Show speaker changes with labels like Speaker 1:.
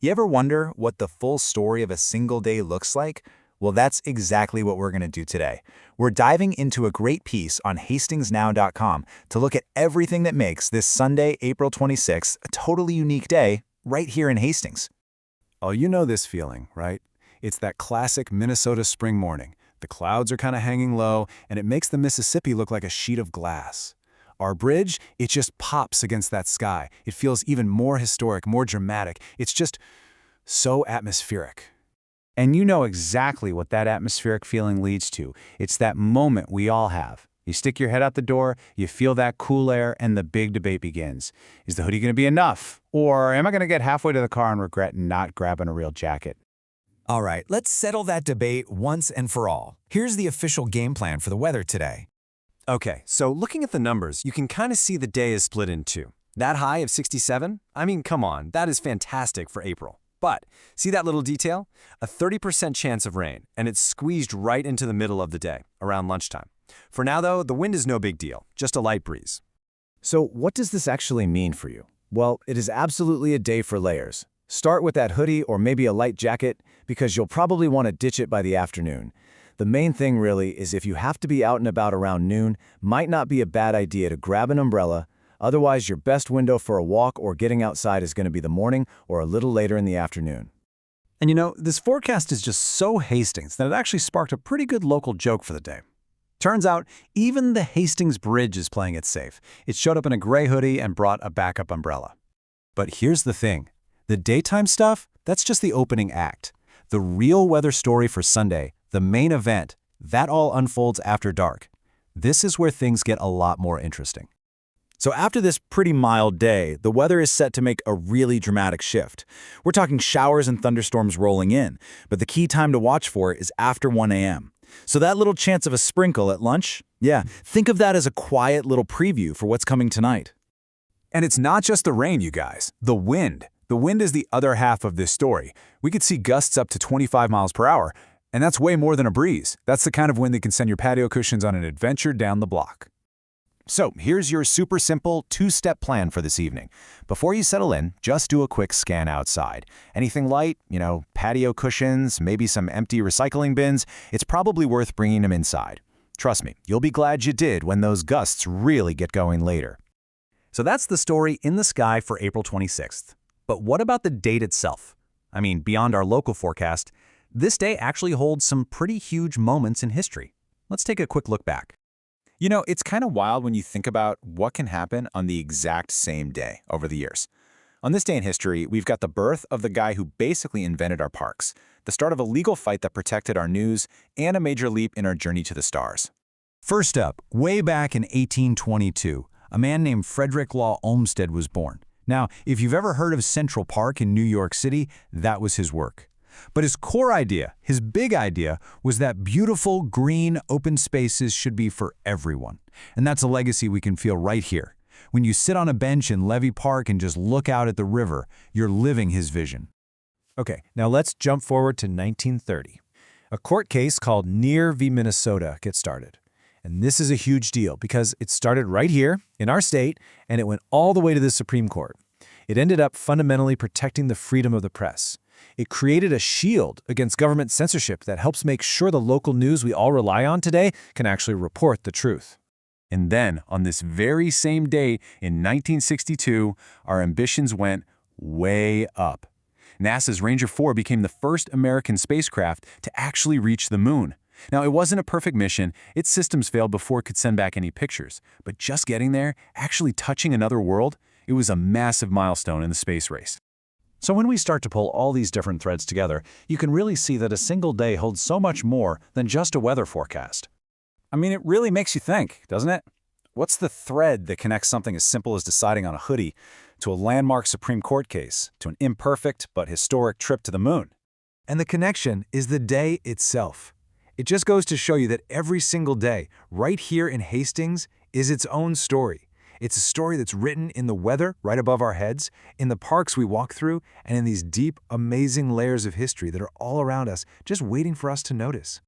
Speaker 1: You ever wonder what the full story of a single day looks like? Well, that's exactly what we're going to do today. We're diving into a great piece on HastingsNow.com to look at everything that makes this Sunday, April 26th, a totally unique day right here in Hastings.
Speaker 2: Oh, you know this feeling, right? It's that classic Minnesota spring morning. The clouds are kind of hanging low, and it makes the Mississippi look like a sheet of glass. Our bridge, it just pops against that sky. It feels even more historic, more dramatic. It's just so atmospheric.
Speaker 3: And you know exactly what that atmospheric feeling leads to. It's that moment we all have. You stick your head out the door, you feel that cool air, and the big debate begins. Is the hoodie going to be enough? Or am I going to get halfway to the car and regret not grabbing a real jacket?
Speaker 4: All right, let's settle that debate once and for all. Here's the official game plan for the weather today.
Speaker 2: Okay, so looking at the numbers, you can kind of see the day is split in two. That high of 67? I mean, come on, that is fantastic for April. But see that little detail? A 30% chance of rain, and it's squeezed right into the middle of the day, around lunchtime. For now, though, the wind is no big deal, just a light breeze.
Speaker 5: So what does this actually mean for you? Well, it is absolutely a day for layers. Start with that hoodie or maybe a light jacket, because you'll probably want to ditch it by the afternoon. The main thing really is if you have to be out and about around noon, might not be a bad idea to grab an umbrella. Otherwise, your best window for a walk or getting outside is going to be the morning or a little later in the afternoon.
Speaker 3: And you know, this forecast is just so Hastings that it actually sparked a pretty good local joke for the day. Turns out, even the Hastings Bridge is playing it safe. It showed up in a gray hoodie and brought a backup umbrella. But here's the thing. The daytime stuff, that's just the opening act. The real weather story for Sunday, the main event, that all unfolds after dark. This is where things get a lot more interesting.
Speaker 1: So after this pretty mild day, the weather is set to make a really dramatic shift. We're talking showers and thunderstorms rolling in, but the key time to watch for is after 1 a.m. So that little chance of a sprinkle at lunch, yeah, think of that as a quiet little preview for what's coming tonight.
Speaker 2: And it's not just the rain, you guys. The wind. The wind is the other half of this story. We could see gusts up to 25 miles per hour, and that's way more than a breeze. That's the kind of wind that can send your patio cushions on an adventure down the block.
Speaker 3: So here's your super simple two-step plan for this evening. Before you settle in, just do a quick scan outside. Anything light, patio cushions, maybe some empty recycling bins, it's probably worth bringing them inside. Trust me, you'll be glad you did when those gusts really get going later. So that's the story in the sky for April 26th. But what about the date itself? I mean, beyond our local forecast, this day actually holds some pretty huge moments in history. Let's take a quick look back.
Speaker 1: You know, it's kind of wild when you think about what can happen on the exact same day over the years. On this day in history, we've got the birth of the guy who basically invented our parks, the start of a legal fight that protected our news, and a major leap in our journey to the stars.
Speaker 3: First up, way back in 1822, a man named Frederick Law Olmsted was born. Now, if you've ever heard of Central Park in New York City, that was his work. But his core idea, his big idea, was that beautiful, green, open spaces should be for everyone. And that's a legacy we can feel right here. When you sit on a bench in Levy Park and just look out at the river, you're living his vision.
Speaker 5: Okay, now let's jump forward to 1930. A court case called Neer v. Minnesota gets started. And this is a huge deal because it started right here in our state and it went all the way to the Supreme Court. It ended up fundamentally protecting the freedom of the press. It created a shield against government censorship that helps make sure the local news we all rely on today can actually report the truth.
Speaker 2: And then, on this very same day in 1962, our ambitions went way up. NASA's Ranger 4 became the first American spacecraft to actually reach the moon. Now, it wasn't a perfect mission. Its systems failed before it could send back any pictures. But just getting there, actually touching another world, it was a massive milestone in the space race.
Speaker 3: So when we start to pull all these different threads together, you can really see that a single day holds so much more than just a weather forecast.
Speaker 1: I mean, it really makes you think, doesn't it? What's the thread that connects something as simple as deciding on a hoodie to a landmark Supreme Court case, to an imperfect but historic trip to the moon?
Speaker 5: And the connection is the day itself. It just goes to show you that every single day, right here in Hastings, is its own story. It's a story that's written in the weather right above our heads, in the parks we walk through, and in these deep, amazing layers of history that are all around us, just waiting for us to notice.